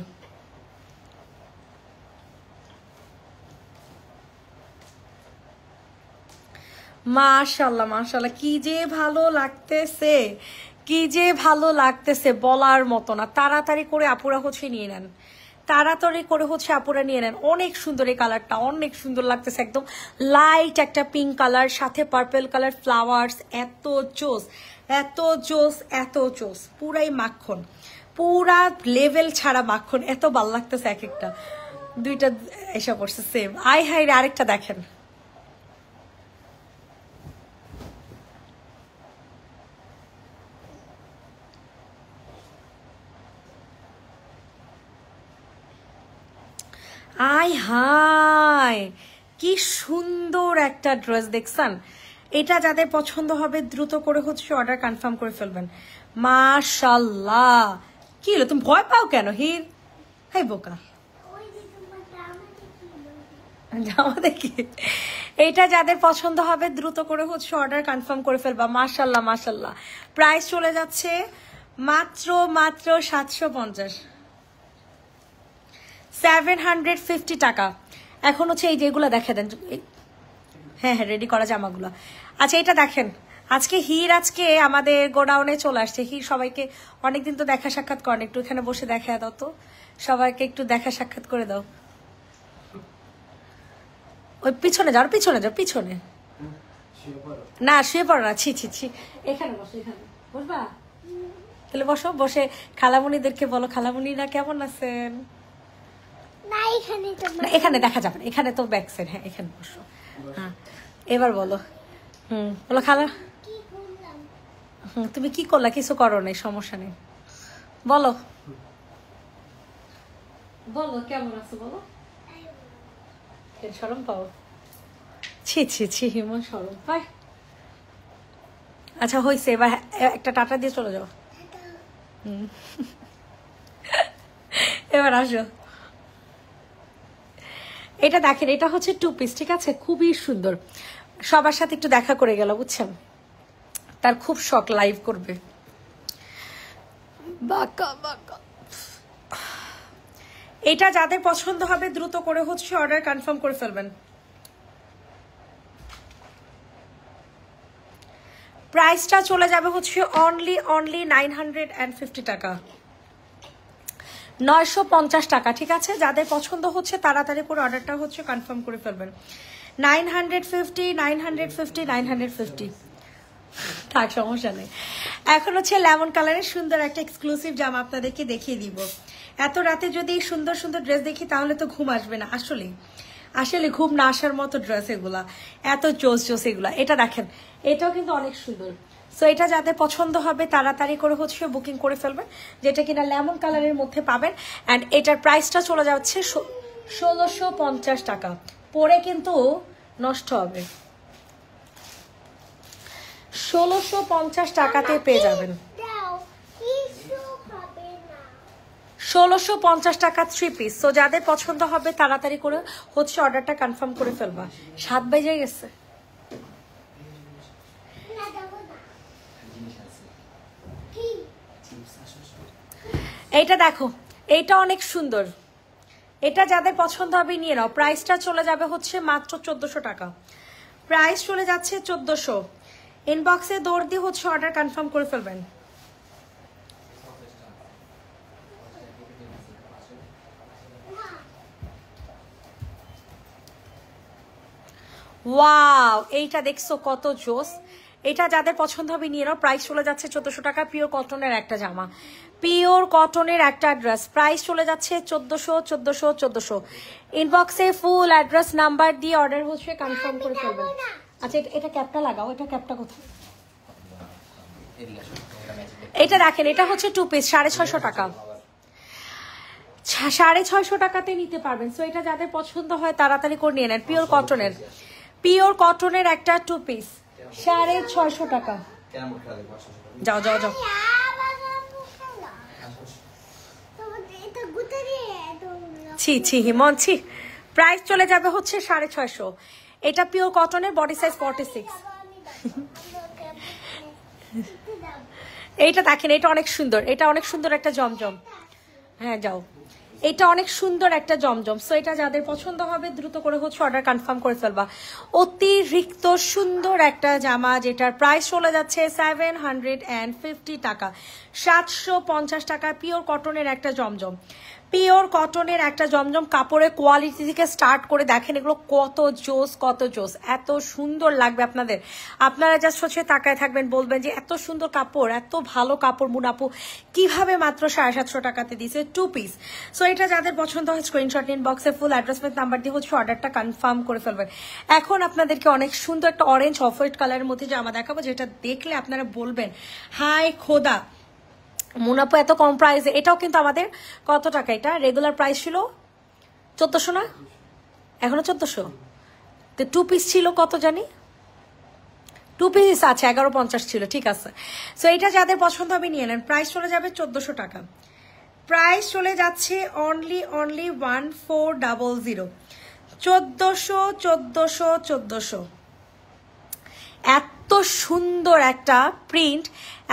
মাশাআল্লাহ মাশাআল্লাহ, কি যে ভালো লাগতেছে, কি যে ভালো লাগতেছে বলার মতো না। তাড়াতাড়ি করে আপুরা হচ্ছে নিয়ে নেন, তাড়াতাড়ি করে হচ্ছে আপুরা নিয়ে নেন। অনেক সুন্দর এই কালারটা, অনেক সুন্দর লাগতেছে। একদম লাইট একটা পিঙ্ক কালার, সাথে পার্পল কালার ফ্লাওয়ার্স। এত জোস, এত জোস, এত জোস। পুরাই মাখন, পুরা লেভেল ছাড়া মাখন। এত ভালো লাগতেছে এক একটা। দুইটা এসে পড়ছে সেম। আই হাই রে, আরেকটা দেখেন। আই হাই, কি সুন্দর একটা ড্রেস দেখছেন। এটা যাদের পছন্দ হবে দ্রুত করে হচ্ছে অর্ডার কনফার্ম করে ফেলবেন। মাশাআল্লাহ, কি হলো তুমি ভয় পাও কেন হির? হাই বোকা, জামা দেখি। এইটা যাদের পছন্দ হবে দ্রুত করে হচ্ছে অর্ডার কনফার্ম করে ফেলবা। মাশাল্লাহ মাশাল্লাহ। প্রাইস চলে যাচ্ছে মাত্র মাত্র 750, 750 টাকা। এখন হচ্ছে এই যেগুলো দেখে দেন। হ্যাঁ হ্যাঁ, রেডি করা জামাগুলো। আচ্ছা এটা দেখেন, আজকে হির আজকে আমাদের গোডাউনে চলে আসছে। হির সবাইকে অনেকদিন তো দেখা সাক্ষাৎ করেন, একটু এখানে বসে দেখা দাও তো, সবাইকে একটু দেখা সাক্ষাৎ করে দাও। ওই পিছনে যাও, পিছনে যাও, পিছনে না, শুয়ে পড়ো না, ছি ছি ছি, এখানে বসো, এখানে বসবা, তাহলে বসো। বসে খালামুনিদেরকে বলো, খালামুনিরা কেমন আছেন? না এখানে দেখা যাবে না, এখানে তো ব্যাক সাইড। হ্যাঁ এখানে বসো। হ্যাঁ এবার বলো। বলো খালা। তুমি কি করলা? কিছু করো নাই, সমস্যা নেই, বলো বলো কেমন আছো বলো। শরম পাও? ছি ছি ছি, হিমন শরম পাই। আচ্ছা হয়েছে, এবার একটা টাটা দিয়ে চলে যাও। এবার আসো। এটা দেখেন, এটা হচ্ছে 2 পিস, ঠিক আছে, খুবই সুন্দর। সবার সাথে একটু দেখা করে গেল, বুঝছেন, তার খুব শখ, লাইভ করবে। বাকা বাকা। এটা যাদের পছন্দ হবে দ্রুত করে হচ্ছে অর্ডার কনফার্ম করে ফেলবেন। প্রাইসটা চলে যাবে হচ্ছে অনলি 950 টাকা, 950 টাকা, ঠিক আছে। যাদের পছন্দ হচ্ছে তাড়াতাড়ি করে অর্ডারটা হচ্ছে কনফার্ম করে ফেলবেন। 950, 950, 950। থাক, সমস্যা নেই। এখন হচ্ছে লেমন কালারের সুন্দর একটা এক্সক্লুসিভ জামা আপনাদেরকে দেখিয়ে দিব। এত রাতে যদি সুন্দর সুন্দর ড্রেস দেখি তাহলে তো ঘুম আসবে না। আসলে আসলে ঘুম না আসার মতো ড্রেস এগুলা, এত জোস জোস এগুলা। এটা দেখেন, এটাও কিন্তু অনেক সুন্দর। সো এটা যাদের পছন্দ হবে তাড়াতাড়ি করে হচ্ছে বুকিং করে ফেলবেন, যেটা কিনা লেমন কালারের মধ্যে পাবেন। অ্যান্ড এটার প্রাইসটা চলে যাচ্ছে 1650 টাকা। পরে কিন্তু নষ্ট হবে। 1650 টাকাতে পেয়ে যাবেন। 1650 টাকা 3 পিস। সো যাদের পছন্দ হবে তাড়াতাড়ি করে হচ্ছে অর্ডারটা কনফার্ম করে ফেলবা। 7 বেজে গেছে। এইটা দেখো, এইটা অনেক সুন্দর। এটা যাদের পছন্দ হবে নিয়ে নাও। প্রাইসটা চলে যাবে হচ্ছে মাত্র 1400 টাকা। প্রাইস চলে যাচ্ছে 1400। ইনবক্সে দৌড় দিয়ে হচ্ছে অর্ডার কনফার্ম করে ফেলবেন। ওয়াও, এইটা দেখছো কত জোস। এটা যাদের পছন্দ হবে নিয়ে নাও। প্রাইস চলে যাচ্ছে 1400 টাকা। পিওর কটনের একটা জামা, পিওর কটনের একটা ড্রেস। প্রাইস চলে যাচ্ছে 1400। ইনবক্সে ফুল অ্যাড্রেস নাম্বার দিয়ে অর্ডার হচ্ছে কনফার্ম করে ফেলবেন। আচ্ছা এটা ক্যাপটা লাগাও। এটা ক্যাপটা কোথায়? এটা দেখেন, এটা হচ্ছে 2 পিস, 650 টাকা। 650 টাকাতে নিতে পারবেন। সো এটা যাদের পছন্দ হয় তাড়াতাড়ি করে নিয়ে নেন। পিওর কটনের, পিওর কটনের একটা 2 পিস, 650 টাকা। যাও যাও যাও। ছি ছি হিমন ছি। প্রাইস চলে যাবে হচ্ছে 650। এটা পিওর কটনের, বডি সাইজ 46। এইটা দেখেন, এটা অনেক সুন্দর। এটা অনেক সুন্দর একটা জমজম। হ্যাঁ যাও, এটা অনেক সুন্দর একটা জমজম। সো এটা যাদের পছন্দ হবে দ্রুত করে হচ্ছে অর্ডার কনফার্ম করে ফেলবা। অতিরিক্ত সুন্দর একটা জামা, যেটার প্রাইস চলে যাচ্ছে 750 টাকা, 750 টাকা। পিওর কটনের একটা জমজম, পিওর কটনের একটা জমজম। কাপড়ের কোয়ালিটি থেকে স্টার্ট করে দেখেন এগুলো কত জোস, কত জোস, এত সুন্দর লাগবে আপনাদের। আপনারা জাস্ট হচ্ছে তাকায় থাকবেন, বলবেন যে এত সুন্দর কাপড়, এত ভালো কাপড় মুনাপু কিভাবে মাত্র 750 টাকাতে দিছে 2 পিস। সো এটা যাদের পছন্দ হয় স্ক্রিনশট ইনবক্সে ফুল অ্যাড্রেসমেন্ট নাম্বার দিয়ে হচ্ছে অর্ডারটা কনফার্ম করে ফেলবেন। এখন আপনাদেরকে অনেক সুন্দর একটা অরেঞ্জ অফ হোয়াইট কালারের মধ্যে জামা দেখাবো, যেটা দেখলে আপনারা বলবেন হাই খোদা, মুনাপু এত কম প্রাইসে। এটাও কিন্তু আমাদের কত টাকা? এটা রেগুলার প্রাইস ছিল 1400 না, এখনো 1400। তো 2 পিস ছিল কত জানি, 2 পিস আছে 1150 ছিল, ঠিক আছে। সো এটা যাদের পছন্দ হবে নিয়ে নেন। প্রাইস চলে যাবে 1400 টাকা। প্রাইস চলে যাচ্ছে অনলি 1400। 1400 এত সুন্দর একটা প্রিন্ট,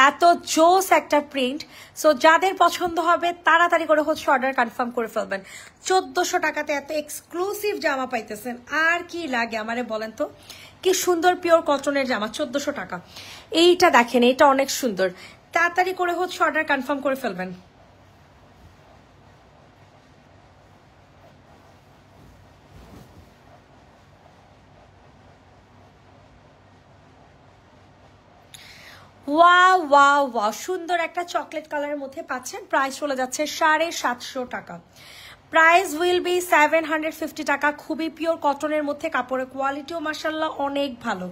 এত জোস একটা প্রিন্ট। সো যাদের পছন্দ হবে তাড়াতাড়ি করে হচ্ছে অর্ডার কনফার্ম করে ফেলবেন। 1400 টাকাতে এত এক্সক্লুসিভ জামা পাইতেছেন, আর কি লাগে আমারে বলেন তো? কি সুন্দর পিওর কটনের জামা, 1400 টাকা। এইটা দেখেন, এইটা অনেক সুন্দর, তাড়াতাড়ি করে হচ্ছে অর্ডার কনফার্ম করে ফেলবেন। ওয়াও ওয়াও ওয়াও, সুন্দর একটা চকলেট কালারের মধ্যে পাচ্ছেন। প্রাইস চলে যাচ্ছে 750 টাকা। প্রাইস উইল বি 750 টাকা। খুবই পিওর কটনের মধ্যে, কাপড়ের কোয়ালিটিও মাশাআল্লাহ অনেক ভালো,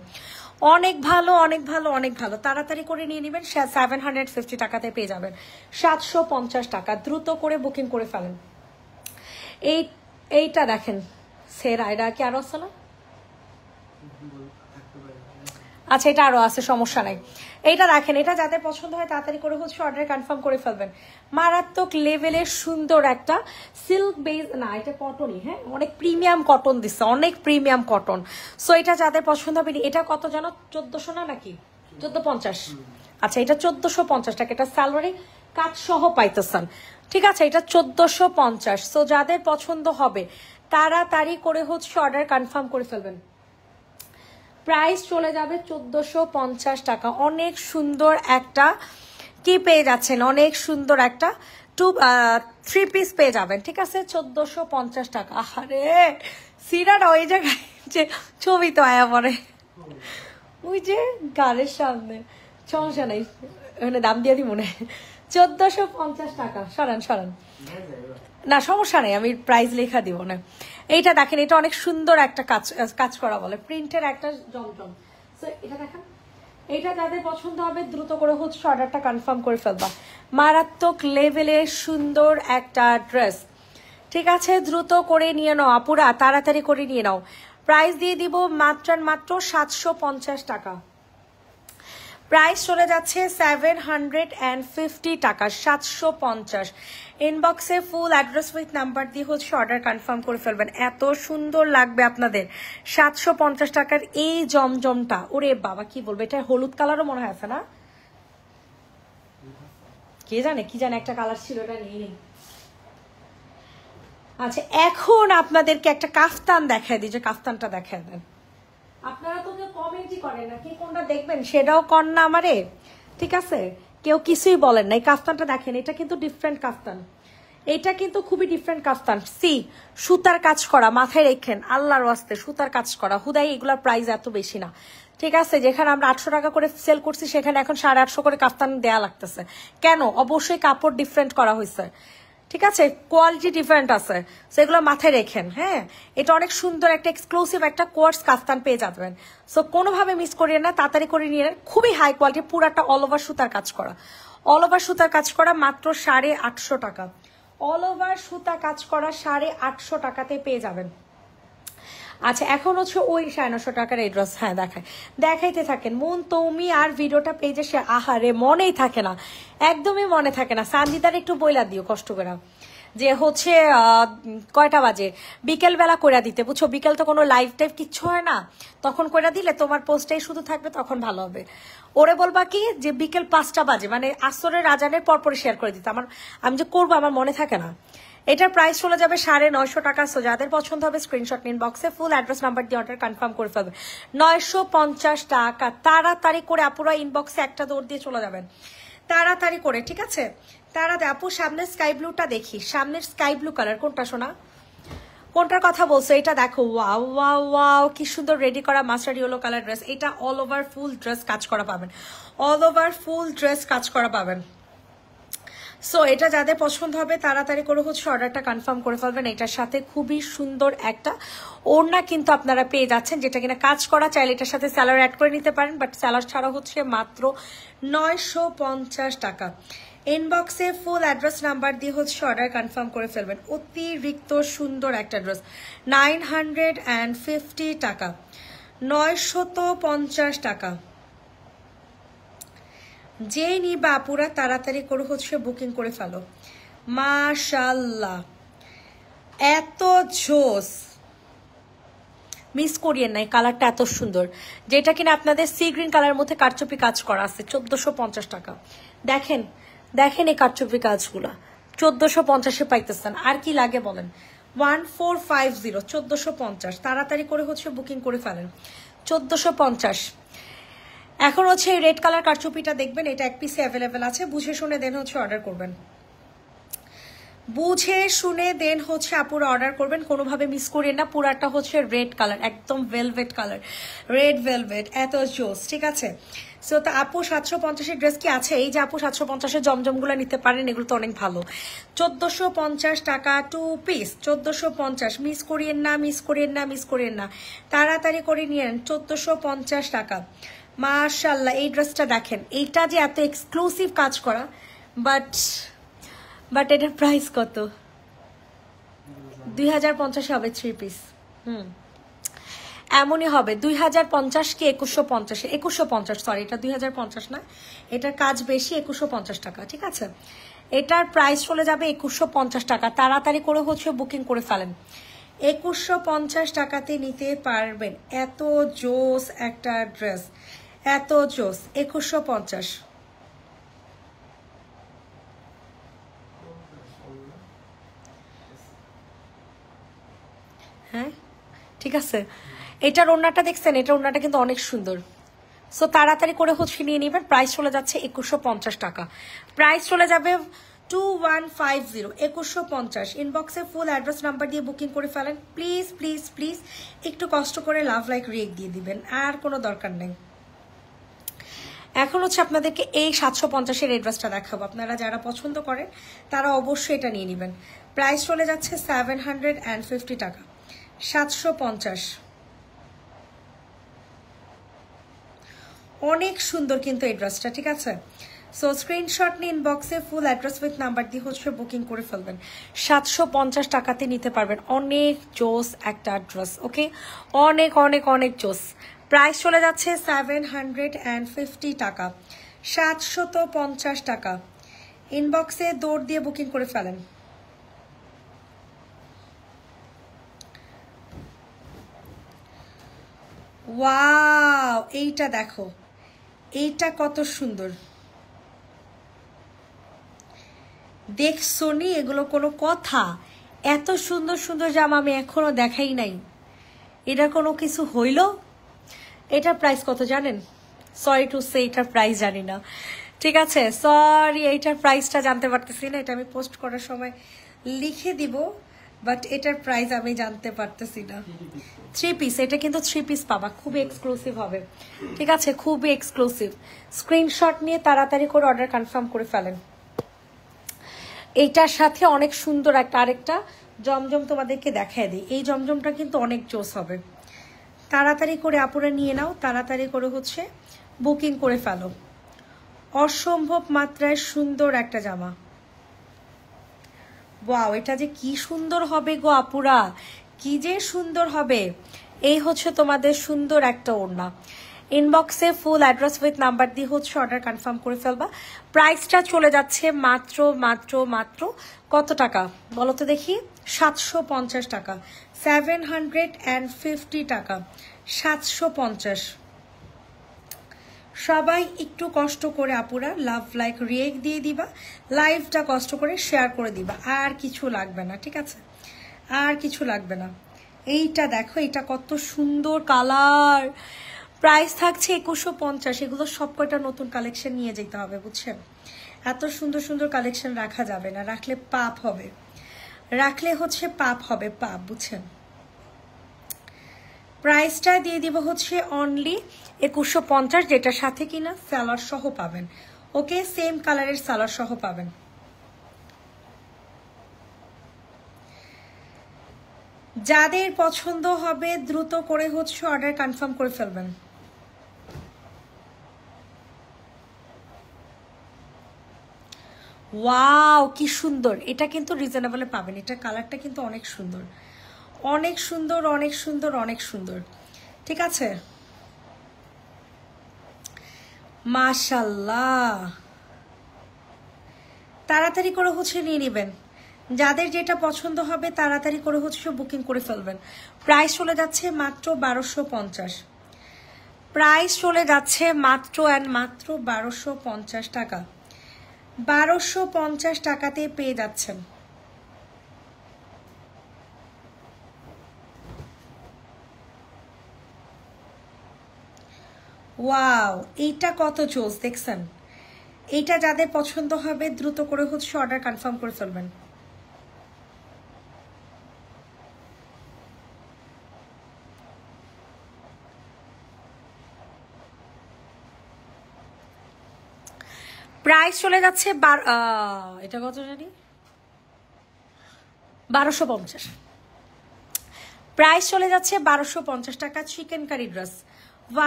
অনেক ভালো, অনেক ভালো, অনেক ভালো। তাড়াতাড়ি করে নিয়ে নেবেন, 750 টাকাতে পেয়ে যাবেন। 750 টাকা, দ্রুত করে বুকিং করে ফেলেন। এইটা দেখেন, সেরা। এটা কি আরো আছে না? আচ্ছা, এটা আরো আছে, সমস্যা নাই। এইটা দেখেন, এটা যাদের পছন্দ হয় তাড়াতাড়ি করে হচ্ছে অর্ডার কনফার্ম করে ফেলবেন। মারাত্মক লেভেলের সুন্দর একটা সিল্ক বেজ, না এটা কটনই, হ্যাঁ অনেক প্রিমিয়াম কটন দিচ্ছে, অনেক প্রিমিয়াম কটন। সো এটা যাদের পছন্দ হবে, এটা কত জানো? 1400 না নাকি 1450? আচ্ছা, এটা 1450 টাকা। এটা সালোয়ারে কাজ সহ পাইতেছেন, ঠিক আছে? এটা 1450। সো যাদের পছন্দ হবে তাড়াতাড়ি করে হচ্ছে অর্ডার কনফার্ম করে ফেলবেন। প্রাইস চলে যাবে 1450 টাকা। অনেক সুন্দর একটা কি পেয়ে যাচ্ছেন, অনেক সুন্দর একটা 3 পিস পেয়ে যাবেন, ঠিক আছে? 1450 টাকা। আরে সিরাটা ওই জায়গায় যে ছবি তো আয়া পরে, ওই যে গাড়ির সামনে, সমস্যা নেই, ওখানে দাম দিয়ে দিই মনে। 1450 টাকা। সরান সরান, না সমস্যা নেই, আমি প্রাইস লেখা দিব না। এইটা দেখেন, এটা অনেক সুন্দর একটা কাজ করা বলে, প্রিন্টের একটা জমজম। সো এটা দেখেন, এইটা যাদের পছন্দ হবে দ্রুত করে হচ্ছে অর্ডারটা কনফার্ম করে ফেলবা। মারাত্মক লেভেলের সুন্দর একটা ড্রেস, ঠিক আছে? দ্রুত করে নিয়ে নাও আপুরা, তাড়াতাড়ি করে নিয়ে নাও। প্রাইস দিয়ে দিব মাত্র 750 টাকা। প্রাইস চলে যাচ্ছে 750 টাকা, 750। ইনবক্সে ফুল অ্যাড্রেস উইথ নাম্বার দিয়ে হচ্ছে অর্ডার কনফার্ম করে ফেলবেন। এত সুন্দর লাগবে আপনাদের 750 টাকার এই জমজমটা। ওরে বাবা, কি বলবো, এটা হলুদ কালারও মনে হয় আছে না? কে জানে কি জানে, একটা কালার ছিল, এটা নেই। আচ্ছা, এখন আপনাদেরকে একটা কাফতান দেখায় দিই, যে কাফতানটা দেখায় দেন। আপনারা তো কেউ কমেন্টই করেন না, কে কোনটা দেখবেন সেটাও কর না আমারে, ঠিক আছে? কেউ কিছুই বলেন না। এই কাফতানটা দেখেন, এটা কিন্তু ডিফারেন্ট কাফতান, এটা কিন্তু খুবই ডিফারেন্ট কাফতান। সি সুতার কাজ করা, মাথায় রেখেন আল্লাহর ওয়াস্তে, সুতার কাজ করা। হুদাই এগুলোর প্রাইস এত বেশি না, ঠিক আছে? যেখানে আমরা 800 টাকা করে সেল করছি, সেখানে এখন 850 করে কাফতান দেয়া লাগতেছে। কেন? অবশ্যই কাপড় ডিফারেন্ট করা হয়েছে, ঠিক আছে? কোয়ালিটি ডিফারেন্ট আছে, সেগুলো মাথায় রেখেন। হ্যাঁ, এটা অনেক সুন্দর একটা এক্সক্লুসিভ একটা কোয়ার্স কাফতান পেয়ে যাবেন। সো কোনোভাবে মিস করিয়ে না, তাড়াতাড়ি করে নিয়ে নেন। খুবই হাই কোয়ালিটি, পুরাটা অল ওভার সুতার কাজ করা, অল ওভার সুতার কাজ করা, মাত্র 850 টাকা। অল ওভার সুতা কাজ করা 850 টাকাতে পেয়ে যাবেন। আচ্ছা, এখন হচ্ছে ওই 950 টাকার এই ড্রেস। হ্যাঁ দেখাইতে থাকেন মন তুমি, আর ভিডিওটা পেজে সে আহারে মনেই থাকে না, একদমই মনে থাকে না। সানজিদার একটু বইলা দিও কষ্ট করে, যে হচ্ছে কয়টা বাজে, বিকেল বেলা কইরা দিতে, বুঝছো? বিকেল তো কোনো লাইভ টাইভ কিচ্ছু হয় না, তখন কইরা দিলে তোমার পোস্টটাই শুধু থাকবে, তখন ভালো হবে। ওরে বলবা কি যে বিকেল 5টা বাজে, মানে আসরের আজানের পরপরই শেয়ার করে দিতে। আমি যে করবো আমার মনে থাকে না। এটার প্রাইস চলে যাবে 950 টাকা। সো যাদের পছন্দ হবে স্ক্রিনশট নিন, বক্সে ফুল অ্যাড্রেস নাম্বার দিয়ে অর্ডার কনফার্ম করে ফেলবেন। 950 টাকা। তাড়াতাড়ি করে আপুরা ইনবক্সে একটা দৌড় দিয়ে চলে যাবেন, তাড়াতাড়ি করে, ঠিক আছে? তাড়াতাড়ি। আপু সামনের স্কাই ব্লুটা দেখি, সামনের স্কাই ব্লু কালার কোনটা সোনা? কোনটার কথা বলছো? এটা দেখো, ওয়াও ওয়াও ওয়াও, কি সুন্দর রেডি করা মাস্টার্ড ইয়েলো কালার ড্রেস। এটা অল ওভার ফুল ড্রেস কাজ করা পাবেন, অল ওভার ফুল ড্রেস কাজ করা পাবেন। সো এটা যাদের পছন্দ হবে তাড়াতাড়ি করে হচ্ছে অর্ডারটা কনফার্ম করে ফেলবেন। এটার সাথে খুবই সুন্দর একটা ওড়না কিন্তু আপনারা পেয়ে যাচ্ছেন, যেটা কিনা কাজ করা। চাইলে এটার সাথে স্যালার অ্যাড করে নিতে পারেন, বাট স্যালার ছাড়া হচ্ছে মাত্র 950 টাকা। ইনবক্সে ফুল অ্যাড্রেস নাম্বার দিয়ে হচ্ছে অর্ডার কনফার্ম করে ফেলবেন। অতিরিক্ত সুন্দর একটা ড্রেস, 950 টাকা, 950 টাকা। যেই নিবা আপুরা তাড়াতাড়ি করে হচ্ছে বুকিং করে ফেলো। মাশাআল্লাহ, এত জোস, মিস করিয়েন নাই, কালারটা এত সুন্দর, যেটা কিনা আপনাদের সি গ্রিন কালারের মধ্যে কারচুপি কাজ করা আছে। 1450 টাকা। দেখেন দেখেন এই কারচুপি কাজগুলা 1450-এ পাইতেছেন। আর কি লাগে বলেন? 1450, 1450। তাড়াতাড়ি করে হচ্ছে বুকিং করে ফেলেন। 1450। এখন হচ্ছে এই রেড কালার কারচুপিটা দেখবেন, এটা এক পিসে অ্যাভেলেবেল আছে। বুঝে শুনে দেন হচ্ছে অর্ডার করবেন, বুঝে শুনে দেন হচ্ছে আপুরা অর্ডার করবেন, কোনোভাবে মিস করিয়েন না। পুরাটা হচ্ছে রেড কালার, একদম ভেলভেট কালার, রেড ভেলভেট, এত জোস। ঠিক আছে, সো তা আপু 750-এর ড্রেস কি আছে? এই যে আপু 750-এর জমজমগুলো নিতে পারেন, এগুলো তো অনেক ভালো। 1450 টাকা 2 পিস, 1450। মিস করিয়েন না, মিস করিয়েন না, মিস করিয়েন না, তাড়াতাড়ি করে নিয়েন। 1450 টাকা। মাশাআল্লাহ, এই ড্রেসটা দেখেন, এইটা যে এত এক্সক্লুসিভ কাজ করা, বাট এটার প্রাইস কত? 2050 হবে 3 পিস। এমনই হবে 2050 কি 2150? 2150, সরি, এটা 2050 না, এটার কাজ বেশি। 2150 টাকা। ঠিক আছে, এটার প্রাইস চলে যাবে 2150 টাকা। তাড়াতাড়ি করে হচ্ছে বুকিং করে ফেলেন। 2150 টাকাতে নিতে পারবেন। এত জোস একটা ড্রেস, এত জোস। 2150। হ্যাঁ, ঠিক আছে। এটার ওড়নাটা দেখছেন? এটার ওড়নাটা কিন্তু অনেক সুন্দর। সো তাড়াতাড়ি করে হচ্ছে নিয়ে নেবেন। প্রাইস চলে যাচ্ছে 2150 টাকা। প্রাইস চলে যাবে 2150, 2150। ইনবক্সে ফুল অ্যাড্রেস নাম্বার দিয়ে বুকিং করে ফেলেন। প্লিজ প্লিজ প্লিজ একটু কষ্ট করে লাভ লাইক রিয়েক্ট দিয়ে দিবেন, আর কোনো দরকার নেই। এখন হচ্ছে আপনাদেরকে এই 750-এর অ্যাড্রেসটা দেখাবো। আপনারা যারা পছন্দ করেন তারা অবশ্যই এটা নিয়ে নেবেন। প্রাইস চলে যাচ্ছে 750 টাকা। 750। অনেক সুন্দর কিন্তু এই ড্রেসটা। ঠিক আছে, সো স্ক্রিনশট নিয়ে ইনবক্সে ফুল অ্যাড্রেস উইথ নাম্বার দিয়ে হচ্ছে বুকিং করে ফেলবেন। 750 টাকাতে নিতে পারবেন। অনেক জোস একটা ড্রেস। ওকে, অনেক অনেক অনেক জোস। প্রাইস চলে যাচ্ছে 750 টাকা। 750 টাকা। ইনবক্সে দৌড় দিয়ে বুকিং করে ফেলেন। ওয়াও, এইটা দেখো, এইটা কত সুন্দর। দেখছো নি? এগুলো কোনো কথা? এত সুন্দর সুন্দর জামা আমি এখনো দেখাই নাই। এটা কোনো কিছু হইল? এটার প্রাইস কত জানেন? সরি টু সে, এটার প্রাইস জানি না। ঠিক আছে, সরি, এইটার প্রাইসটা জানতে পারতেছি না। এটা আমি পোস্ট করার সময় লিখে দিব, বাট এটার প্রাইস আমি জানতে পারতেছি না। 3 পিস, এটা কিন্তু 3 পিস পাবা, খুবই এক্সক্লুসিভ হবে। ঠিক আছে, খুবই এক্সক্লুসিভ। স্ক্রিনশট নিয়ে তাড়াতাড়ি করে অর্ডার কনফার্ম করে ফেলেন। এইটার সাথে অনেক সুন্দর একটা আরেকটা জমজম তোমাদেরকে দেখায় দিই। এই জমজমটা কিন্তু অনেক জোস হবে। তাড়াতাড়ি করে আপুরা নিয়ে নাও, তাড়াতাড়ি করে হচ্ছে বুকিং করে ফেলো। অসম্ভব মাত্রায় সুন্দর একটা জামা। ওয়াও, এটা যে কি সুন্দর হবে গো আপুরা, কি যে সুন্দর হবে। এই হচ্ছে তোমাদের সুন্দর একটা ওড়না। ইনবক্সে ফুল অ্যাড্রেস উইথ নাম্বার দিয়ে হচ্ছে অর্ডার কনফার্ম করে ফেলবা। প্রাইসটা চলে যাচ্ছে মাত্র মাত্র মাত্র কত টাকা বলো তো দেখি? 750 টাকা। 750 টাকা। 750। সবাই একটু কষ্ট করে আপুরা লাভ লাইক রিয়েক্ট দিয়ে দিবা, লাইভটা কষ্ট করে শেয়ার করে দিবা, আর কিছু লাগবে না। ঠিক আছে, আর কিছু লাগবে না। এইটা দেখো, এটা কত সুন্দর কালার। প্রাইস থাকছে 2150। এগুলো সব কয়টা নতুন কালেকশন নিয়ে যেতে হবে, বুঝছেন? এত সুন্দর সুন্দর কালেকশন রাখা যাবে না, রাখলে পাপ হবে, রাখলে হচ্ছে পাপ হবে, পাপ, বুঝছেন? প্রাইসটা দিয়ে দিব হচ্ছে অনলি 2150, যেটার সাথে কিনা সালোয়ার সহ পাবেন। ওকে, সেম কালারের সালোয়ার সহ পাবেন। যাদের পছন্দ হবে দ্রুত করে হচ্ছে অর্ডার কনফার্ম করে ফেলবেন। ওয়াও, কি সুন্দর। এটা কিন্তু রিজনেবলে পাবেন। এটা কালারটা কিন্তু অনেক সুন্দর, অনেক সুন্দর, অনেক সুন্দর, অনেক সুন্দর। ঠিক আছে, মাশাল্লাহ। তাড়াতাড়ি করে হচ্ছে নিয়ে নেবেন, যাদের যেটা পছন্দ হবে তাড়াতাড়ি করে হচ্ছে বুকিং করে ফেলবেন। প্রাইস চলে যাচ্ছে মাত্র 1250। প্রাইস চলে যাচ্ছে মাত্র অ্যান্ড মাত্র 1250 টাকা। 1250 টাকাতে পেয়ে যাচ্ছেন। ওয়াও, এইটা কত জোস দেখছেন। এইটা যাদের পছন্দ হবে দ্রুত করে হচ্ছে অর্ডার কনফার্ম করে ফেলবেন। প্রাইস চলে যাচ্ছে এটা কত জানি, 1250। প্রাইস চলে যাচ্ছে 1250 টাকা। চিকেন কারি ড্রেস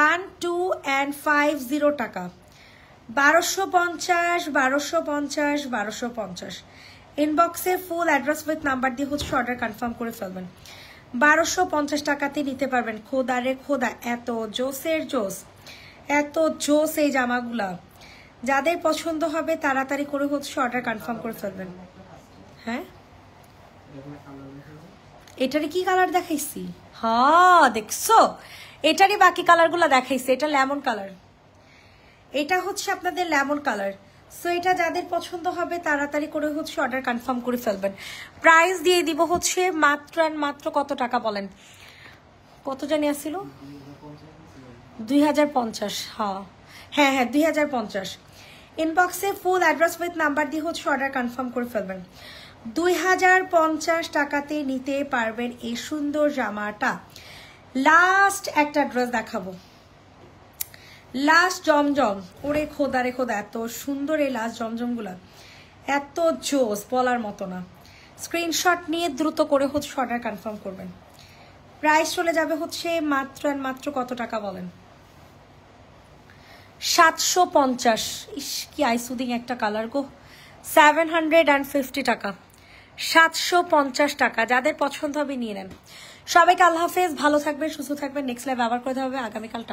1, 2 and 50 টাকা। 1250, 1250, 1250। ইনবক্সে ফুল অ্যাড্রেস উইথ নাম্বার দিয়ে হচ্ছে অর্ডার কনফার্ম করে ফেলবেন। 1250 টাকাতে নিতে পারবেন। খোদা রে খোদা, এত জোসের জোস, এত জোস এই জামাগুলা। যাদের পছন্দ হবে তাড়াতাড়ি করে হচ্ছে অর্ডার কনফার্ম করে ফেলবেন। হ্যাঁ, এটারই কি কালার দেখাইছি? হ্যাঁ দেখছো, এটারই বাকি কালারগুলো দেখাইছি। এটা লেমন কালার, এটা হচ্ছে আপনাদের লেমন কালার। সো এটা যাদের পছন্দ হবে তাড়াতাড়ি করে হচ্ছে অর্ডার কনফার্ম করে ফেলবেন। প্রাইস দিয়ে দিব হচ্ছে মাত্র অ্যান্ড মাত্র কত টাকা বলেন? কত জানি আসছিল? 2050। হ্যাঁ হ্যাঁ হ্যাঁ, 2050। ইনবক্সে ফুল অ্যাড্রেস উইথ নাম্বার দিয়ে হচ্ছে অর্ডার কনফার্ম করে ফেলবেন। 2050 টাকাতে নিতে পারবেন এই সুন্দর জামাটা। লাস্ট একটা ড্রেস দেখাবো, লাস্ট জমজম। ওরে খোদা রে খোদা, এত সুন্দর এই লাস্ট জমজমগুলা, এত জোস বলার মতো না। স্ক্রিনশট নিয়ে দ্রুত করে হচ্ছে অর্ডার কনফার্ম করবেন। প্রাইস চলে যাবে হচ্ছে মাত্র অ্যান্ড মাত্র কত টাকা বলেন? 750। ইস কি আইসুদিং একটা কালার গো। 750 টাকা। 750 টাকা। যাদের পছন্দ হবে নিয়ে নেন। সবাইকে আল্লাহ হাফেজ, ভালো থাকবেন, সুস্থ থাকবেন। নেক্সট লাইভ আবার কথা হবে আগামীকাল।